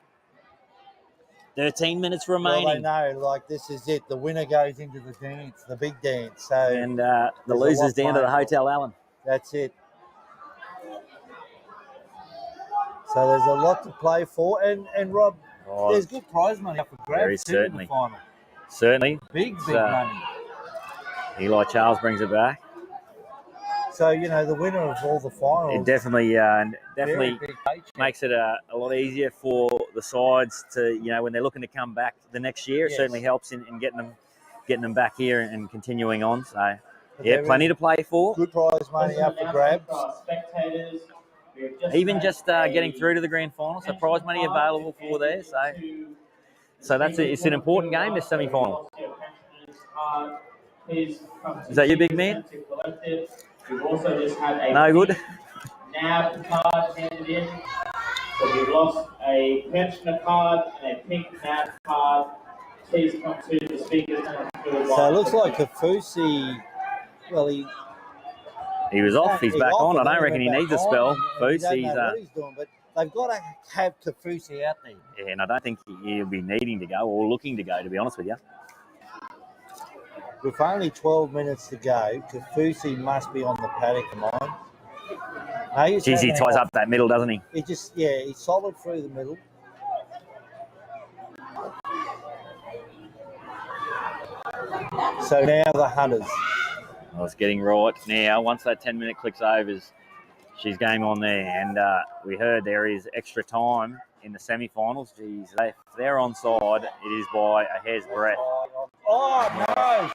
[SPEAKER 1] 13 minutes remaining.
[SPEAKER 3] Well, they know, like, this is it. The winner goes into the dance, the big dance. So
[SPEAKER 1] and the loser's down to the Hotel Allen.
[SPEAKER 3] That's it. So there's a lot to play for. And Rob, there's good prize money up for grabs too in the final.
[SPEAKER 1] Certainly.
[SPEAKER 3] Big money.
[SPEAKER 1] Eli Charles brings it back.
[SPEAKER 3] So, the winner of all the finals.
[SPEAKER 1] It definitely makes it a lot easier for the sides to, when they're looking to come back the next year. It certainly helps in getting them back here and continuing on. So, plenty to play for.
[SPEAKER 3] Good prize money up for grabs.
[SPEAKER 1] Even just getting through to the grand final. So, prize money available for there. So that's it. It's an important game, this semi-final. Is that you, big man?
[SPEAKER 2] We've also just had a
[SPEAKER 1] no good.
[SPEAKER 2] NAB card handed in. So we've lost a pensioner card and a pink NAB card. Please come to the speakers.
[SPEAKER 3] So it looks like Kaufusi, well,
[SPEAKER 1] he was off. He's back on. I don't reckon he needs a spell.
[SPEAKER 3] He doesn't know what he's doing, but they've got to have Kaufusi out there.
[SPEAKER 1] Yeah, and I don't think he'll be needing to go or looking to go, to be honest with you.
[SPEAKER 3] With only 12 minutes to go, Kaufusi must be on the paddock of mine.
[SPEAKER 1] Jeez, he ties up that middle, doesn't he?
[SPEAKER 3] He's solid through the middle. So now the Hunters.
[SPEAKER 1] Well, it's getting right now. Once that 10-minute clicks over, she's game on there. And we heard there is extra time in the semi-finals. Jeez, if they're onside, it is by a hair's breadth.
[SPEAKER 3] Oh, no!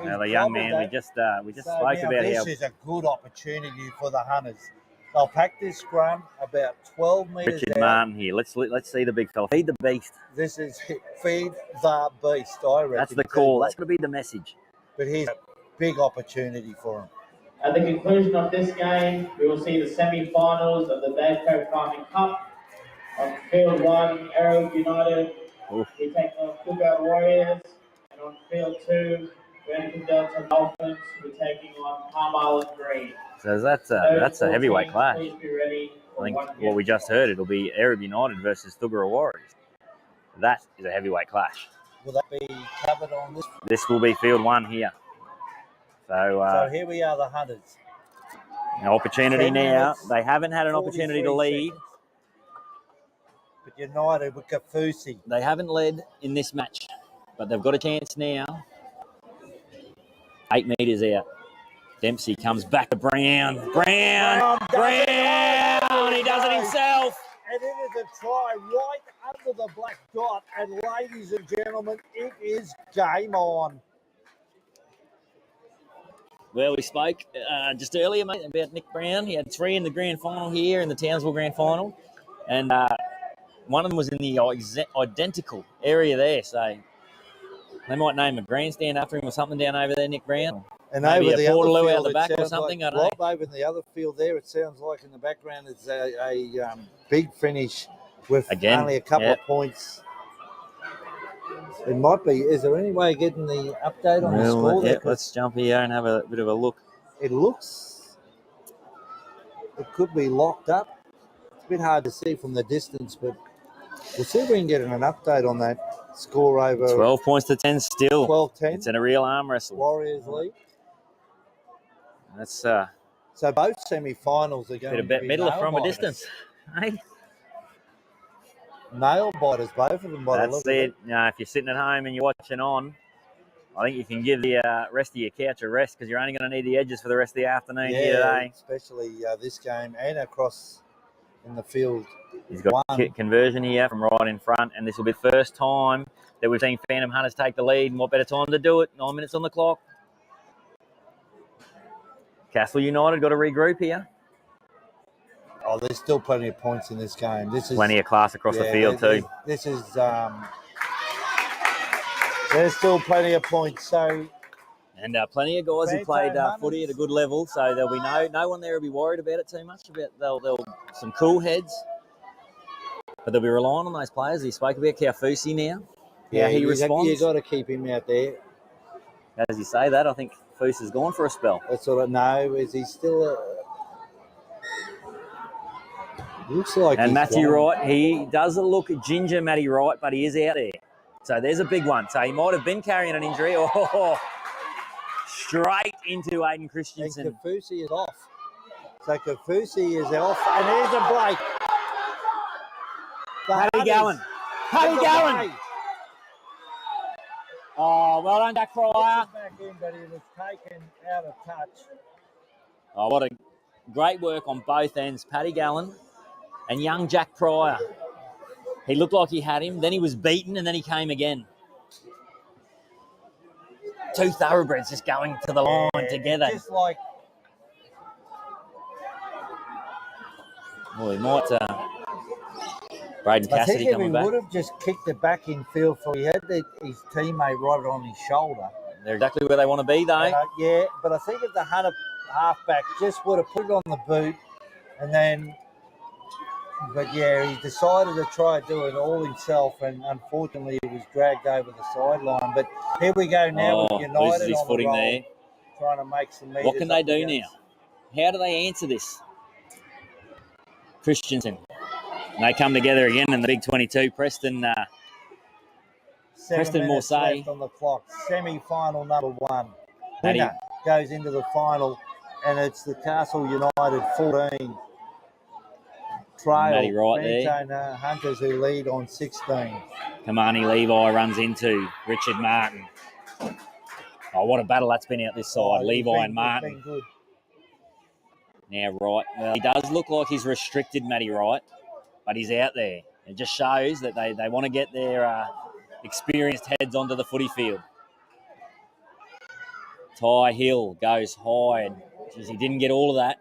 [SPEAKER 1] Now, the young man, we just spoke about
[SPEAKER 3] this is a good opportunity for the Hunters. They'll pack this scrum about 12 metres
[SPEAKER 1] Richard Martin here. Let's see the big fella. Feed the beast.
[SPEAKER 3] This is feed the beast, I reckon.
[SPEAKER 1] That's the call. That's going to be the message.
[SPEAKER 3] But here's a big opportunity for him.
[SPEAKER 2] At the conclusion of this game, we will see the semi-finals of the Badco Farming Cup. On field 1, Arrow United, we take on Cookout Warriors. And on field 2, Wellington Delta Dolphins, we're taking on Palm Island Green.
[SPEAKER 1] So that's a heavyweight clash.
[SPEAKER 2] Please be ready.
[SPEAKER 1] I think what we just heard, it'll be Arab United versus Tuggerah Warriors. That is a heavyweight clash.
[SPEAKER 3] Will that be covered on this?
[SPEAKER 1] This will be field 1 here.
[SPEAKER 3] So here we are, the Hunters.
[SPEAKER 1] An opportunity
[SPEAKER 3] 10
[SPEAKER 1] now.
[SPEAKER 3] minutes,
[SPEAKER 1] They haven't had an opportunity to
[SPEAKER 3] 43
[SPEAKER 1] lead.
[SPEAKER 3] seconds. But United with Kafusi.
[SPEAKER 1] They haven't led in this match, but they've got a chance now. 8 metres out. Dempsey comes back to Brown. Brown! He does it himself.
[SPEAKER 3] And it is a try right under the black dot. And ladies and gentlemen, it is game on.
[SPEAKER 1] Well, we spoke just earlier, mate, about Nick Brown. He had 3 in the grand final here in the Townsville grand final. And one of them was in the identical area there. So they might name a grandstand after him or something down over there, Nick Brown.
[SPEAKER 3] And
[SPEAKER 1] maybe
[SPEAKER 3] over
[SPEAKER 1] a
[SPEAKER 3] the other
[SPEAKER 1] Portaloo
[SPEAKER 3] field,
[SPEAKER 1] out the back or something.
[SPEAKER 3] Like
[SPEAKER 1] I don't know.
[SPEAKER 3] Rob, over in the other field there, it sounds like in the background it's a big finish with only a couple of points. It might be. Is there any way of getting the update on the score?
[SPEAKER 1] Yeah, let's jump here and have a bit of a look.
[SPEAKER 3] It looks, it could be locked up. It's a bit hard to see from the distance, but we'll see if we can get an update on that score over
[SPEAKER 1] 12 points to 10 still.
[SPEAKER 3] 12-10.
[SPEAKER 1] It's in a real arm wrestle.
[SPEAKER 3] Warriors lead.
[SPEAKER 1] That's
[SPEAKER 3] so both semi-finals are going
[SPEAKER 1] a bit
[SPEAKER 3] to be
[SPEAKER 1] middle from a
[SPEAKER 3] nail-biters.
[SPEAKER 1] distance. Hey?
[SPEAKER 3] Nail biters, both of them. By the
[SPEAKER 1] That's
[SPEAKER 3] look of
[SPEAKER 1] it. If you're sitting at home and you're watching on, I think you can give the rest of your couch a rest because you're only going to need the edges for the rest of the afternoon here today.
[SPEAKER 3] Especially this game and across in the field.
[SPEAKER 1] He's got conversion here from right in front, and this will be the first time that we've seen Phantom Hunters take the lead. And what better time to do it? 9 minutes on the clock. KASL United got to regroup here.
[SPEAKER 3] Oh, there's still plenty of points in this game. This is
[SPEAKER 1] plenty of class across the field too.
[SPEAKER 3] This is there's still plenty of points. So
[SPEAKER 1] and plenty of guys who played footy at a good level. So there'll be no one there will be worried about it too much. They'll some cool heads, but they'll be relying on those players. He spoke about Kaufusi now.
[SPEAKER 3] Yeah,
[SPEAKER 1] he responds.
[SPEAKER 3] You got to keep him out there.
[SPEAKER 1] As you say that, I think Foose has gone for a spell.
[SPEAKER 3] That's what I know. Is he still? Looks like.
[SPEAKER 1] And
[SPEAKER 3] he's
[SPEAKER 1] Matty
[SPEAKER 3] gone.
[SPEAKER 1] Wright, he doesn't look ginger, Matty Wright, but he is out there. So there's a big one. So he might have been carrying an injury. Oh, straight into Aiden Christensen.
[SPEAKER 3] And Kaufusi is off. So Kaufusi is off, and here's a break.
[SPEAKER 1] Paddy Gallen. Paddy Gallen. Oh, well done, Jack Pryor.
[SPEAKER 3] Back in, but he was taken out of touch.
[SPEAKER 1] Oh, what a great work on both ends. Paddy Gallen and young Jack Pryor. He looked like he had him, then he was beaten, and then he came again. Two thoroughbreds just going to the line together.
[SPEAKER 3] Just like...
[SPEAKER 1] Well, he might... Braden
[SPEAKER 3] I
[SPEAKER 1] Cassidy
[SPEAKER 3] think if he
[SPEAKER 1] coming back.
[SPEAKER 3] would have just kicked it back in field, for he had his teammate right on his shoulder.
[SPEAKER 1] They're exactly where they want to be, though.
[SPEAKER 3] Yeah, but I think if the Hunter halfback just would have put it on the boot and then... But yeah, he decided to try to do it all himself, and unfortunately he was dragged over the sideline. But here we go now with United
[SPEAKER 1] loses his
[SPEAKER 3] on
[SPEAKER 1] footing
[SPEAKER 3] the roll,
[SPEAKER 1] there.
[SPEAKER 3] trying to make some meters.
[SPEAKER 1] What can they do
[SPEAKER 3] against.
[SPEAKER 1] now? How do they answer this? Christensen. And they come together again in the big 22. Preston
[SPEAKER 3] 7 minutes
[SPEAKER 1] Morsay.
[SPEAKER 3] left on the clock. Semi-final number 1.
[SPEAKER 1] Paddy.
[SPEAKER 3] Winner goes into the final, and it's the KASL United 14. Trail.
[SPEAKER 1] Matty Wright there.
[SPEAKER 3] Fantome Hunters who lead on 16.
[SPEAKER 1] Kamani Levi runs into Richard Martin. Oh, what a battle that's been out this side. Levi and Martin.
[SPEAKER 3] Been good.
[SPEAKER 1] Now, Wright. Well, he does look like he's restricted, Matty Wright, but he's out there. It just shows that they want to get their experienced heads onto the footy field. Ty Hill goes high, and geez, he didn't get all of that.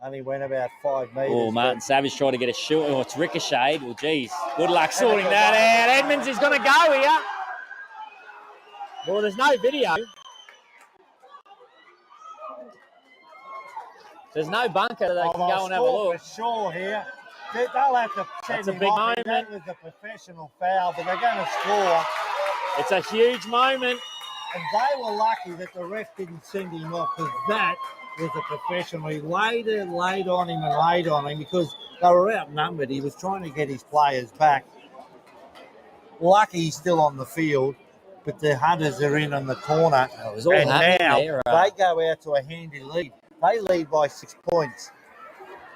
[SPEAKER 3] Only went about 5 metres.
[SPEAKER 1] Oh, Martin Savage tried to get a shoot. Oh, it's ricocheted. Well, geez, good luck sorting that out. Edmonds is going to go here. Well, there's no video. There's no bunker that they can go and have a look.
[SPEAKER 3] For sure here. They'll have to send
[SPEAKER 1] That's a
[SPEAKER 3] him
[SPEAKER 1] big
[SPEAKER 3] off.
[SPEAKER 1] moment.
[SPEAKER 3] That was a professional foul, but they're going to score.
[SPEAKER 1] It's a huge moment.
[SPEAKER 3] And they were lucky that the ref didn't send him off, because that was a professional. He laid on him because they were outnumbered. He was trying to get his players back. Lucky he's still on the field. but the Hunters are in on the corner.
[SPEAKER 1] It was all
[SPEAKER 3] And
[SPEAKER 1] happening
[SPEAKER 3] now
[SPEAKER 1] there.
[SPEAKER 3] they go out to a handy lead. They lead by 6 points.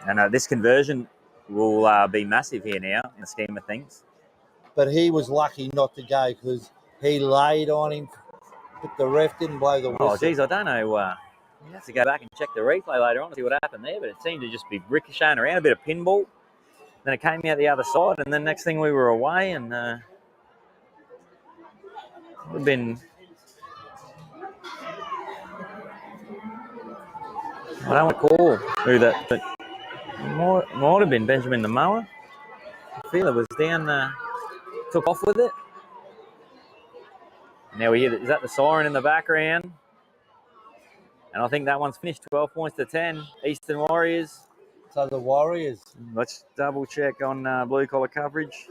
[SPEAKER 1] And this conversion will be massive here now in the scheme of things.
[SPEAKER 3] But he was lucky not to go because he laid on him, but the ref didn't blow the whistle.
[SPEAKER 1] Oh, geez, I don't know. You have to go back and check the replay later on to see what happened there, but it seemed to just be ricocheting around, a bit of pinball. Then it came out the other side, and then next thing we were away, and it would have been... I don't want to call who that, but it might have been Benjamin the mower. I feel it was down, took off with it. Now we hear, is that the siren in the background? And I think that one's finished 12 points to 10. Eastern Warriors.
[SPEAKER 3] So the Warriors.
[SPEAKER 1] Let's double check on blue collar coverage.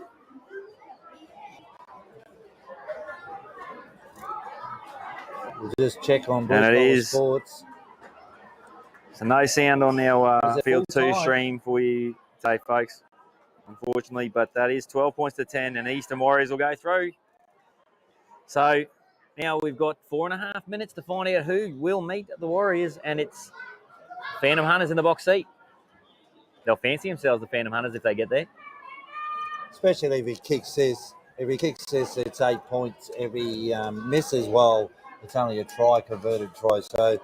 [SPEAKER 3] We'll just check on Blue
[SPEAKER 1] And it
[SPEAKER 3] Collar
[SPEAKER 1] is.
[SPEAKER 3] Sports.
[SPEAKER 1] So no sound on our Field 2
[SPEAKER 3] full-time?
[SPEAKER 1] stream for you today, folks, unfortunately. But that is 12 points to 10, and Eastern Warriors will go through. So now we've got 4.5 minutes to find out who will meet the Warriors, and it's Phantom Hunters in the box seat. They'll fancy themselves the Phantom Hunters if they get there.
[SPEAKER 3] Especially if he kicks this. If he kicks this, it's 8 points. If he misses, well, it's only a try, converted try. So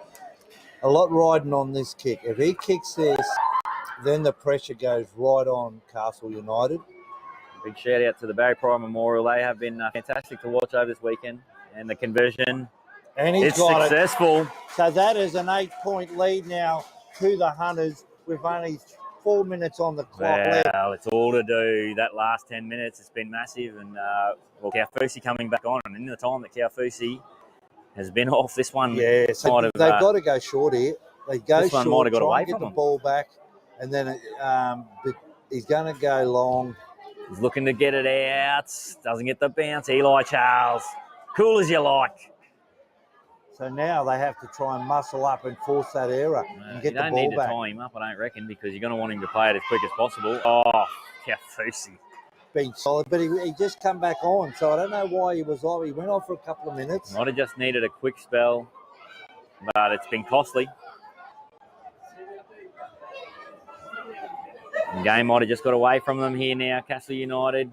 [SPEAKER 3] a lot riding on this kick. If he kicks this, then the pressure goes right on KASL United.
[SPEAKER 1] Big shout out to the Barry Pryor Memorial. They have been fantastic to watch over this weekend. And the conversion,
[SPEAKER 3] And he's
[SPEAKER 1] it's
[SPEAKER 3] got
[SPEAKER 1] successful.
[SPEAKER 3] it. So that is an 8-point lead now to the Hunters with only 4 minutes on the clock left.
[SPEAKER 1] Well, it's all to do. That last 10 minutes, it's been massive. And, Kaufusi coming back on. And in the time that Kaufusi has been off, this one
[SPEAKER 3] Yeah, so
[SPEAKER 1] might
[SPEAKER 3] they've
[SPEAKER 1] have...
[SPEAKER 3] got to go short here. They go
[SPEAKER 1] This one
[SPEAKER 3] short,
[SPEAKER 1] might have got
[SPEAKER 3] try
[SPEAKER 1] away
[SPEAKER 3] and get
[SPEAKER 1] from
[SPEAKER 3] the
[SPEAKER 1] them.
[SPEAKER 3] ball back, and then but he's going to go long.
[SPEAKER 1] He's looking to get it out. Doesn't get the bounce. Eli Charles. Cool as you like.
[SPEAKER 3] So now they have to try and muscle up and force that error and get
[SPEAKER 1] You
[SPEAKER 3] the
[SPEAKER 1] don't
[SPEAKER 3] ball
[SPEAKER 1] need to
[SPEAKER 3] back.
[SPEAKER 1] tie him up, I don't reckon, because you're going to want him to play it as quick as possible. Oh, Kaufusi.
[SPEAKER 3] Being solid, but he just come back on. So I don't know why he was off. He went off for a couple of minutes.
[SPEAKER 1] Might have just needed a quick spell, but it's been costly. The game might have just got away from them here now, KSL United.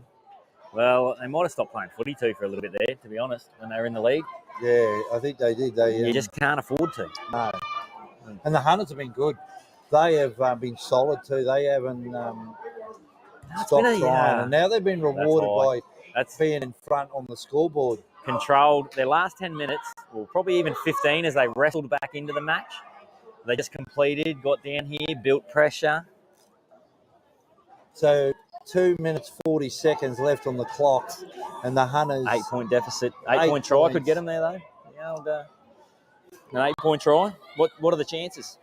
[SPEAKER 1] Well, they might have stopped playing footy too for a little bit there, to be honest, when they were in the league.
[SPEAKER 3] Yeah, I think they did.
[SPEAKER 1] You just can't afford to.
[SPEAKER 3] No. And the Hunters have been good. They have been solid too. They haven't stopped trying. And now they've been rewarded by being in front on the scoreboard.
[SPEAKER 1] Controlled their last 10 minutes, or probably even 15 as they wrestled back into the match. They just completed, got down here, built pressure.
[SPEAKER 3] So 2 minutes 40 seconds left on the clock, and the Hunters
[SPEAKER 1] 8-point deficit. 8-point try
[SPEAKER 3] points.
[SPEAKER 1] could get them there though. Yeah, an 8-point try. What are the chances?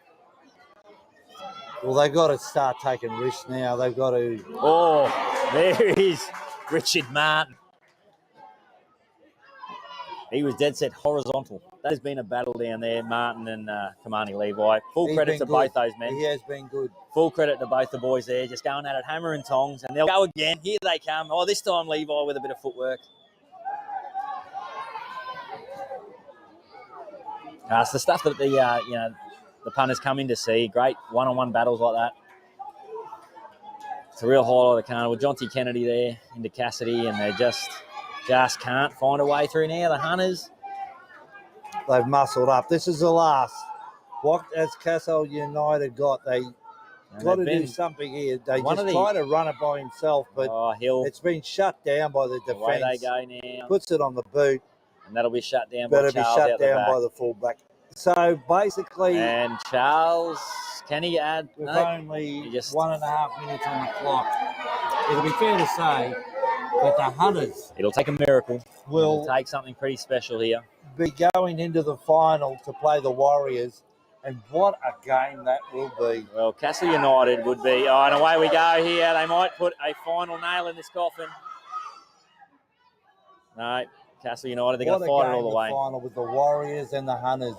[SPEAKER 3] Well, they've got to start taking risks now. They've got to.
[SPEAKER 1] Oh, there is Richard Martin. He was dead set horizontal. That has been a battle down there, Martin and Kamani Levi. Full credit to both those men.
[SPEAKER 3] He has been good.
[SPEAKER 1] Full credit to both the boys there, just going at it, hammer and tongs, and they'll go again. Here they come. Oh, this time Levi with a bit of footwork. It's the stuff that the punters come in to see. Great one-on-one battles like that. It's a real highlight of the carnival. John T. Kennedy there into Cassidy, and they just can't find a way through now. The Hunters.
[SPEAKER 3] They've muscled up. This is the last. What has KSL United got? They got to do something here. They just try to run it by himself, but it's been shut down by the defence.
[SPEAKER 1] Away they go now.
[SPEAKER 3] Puts it on the boot.
[SPEAKER 1] And that'll be shut down by Charles.
[SPEAKER 3] But it'll be shut down by the fullback. So basically...
[SPEAKER 1] And Charles, can he add?
[SPEAKER 3] With only 1.5 minutes on the clock, it'll be fair to say that the Hunters...
[SPEAKER 1] It'll take a miracle.
[SPEAKER 3] Will
[SPEAKER 1] take something pretty special here.
[SPEAKER 3] Be going into the final to play the Warriors, and what a game that will be.
[SPEAKER 1] Well, KSL United would be... Oh, and away we go here. They might put a final nail in this coffin. No, KSL United, they're going to fight it all the way.
[SPEAKER 3] Final with the Warriors and the Hunters.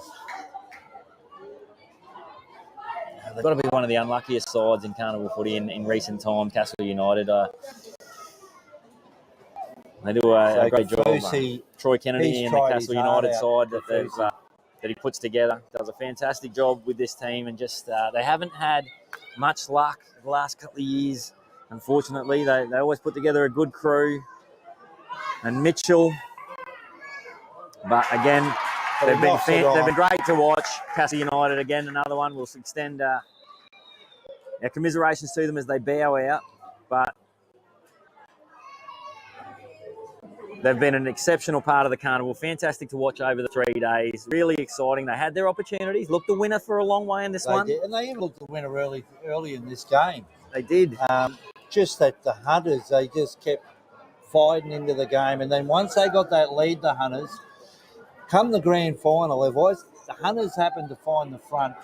[SPEAKER 1] They've got to be one of the unluckiest sides in carnival footy in recent time, KSL United. They do a great job.
[SPEAKER 3] Kafusi,
[SPEAKER 1] Troy Kennedy and the
[SPEAKER 3] tried his
[SPEAKER 1] KSL
[SPEAKER 3] heart
[SPEAKER 1] United
[SPEAKER 3] out,
[SPEAKER 1] side that
[SPEAKER 3] Kafusi.
[SPEAKER 1] that he puts together. Does a fantastic job with this team, and just they haven't had much luck the last couple of years. Unfortunately, they always put together a good crew. And Mitchell, but again, they've been great to watch. KSL United again, another one. We'll extend our commiserations to them as they bow out, but they've been an exceptional part of the carnival. Fantastic to watch over the 3 days. Really exciting. They had their opportunities. Looked the winner for a long way in this one.
[SPEAKER 3] Did. And they even looked the winner early in this game.
[SPEAKER 1] They did.
[SPEAKER 3] Just that the Hunters, they just kept fighting into the game. And then once they got that lead, the Hunters, come the grand final, the Hunters happened to find the front.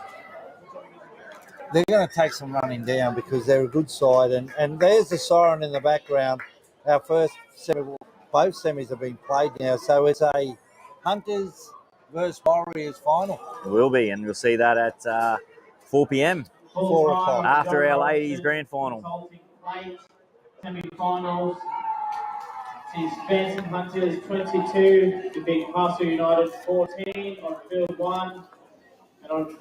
[SPEAKER 3] They're going to take some running down because they're a good side. And there's the siren in the background. Our first semi, both semis have been played now. So it's a Hunters versus Warriors final.
[SPEAKER 1] It will be, and we'll see that at 4 p.m.
[SPEAKER 3] 4 o'clock.
[SPEAKER 1] After our ladies' grand final.
[SPEAKER 2] Semi-finals. Sees Phantom Hunters 22 to beat KASL United 14 on field 1. And on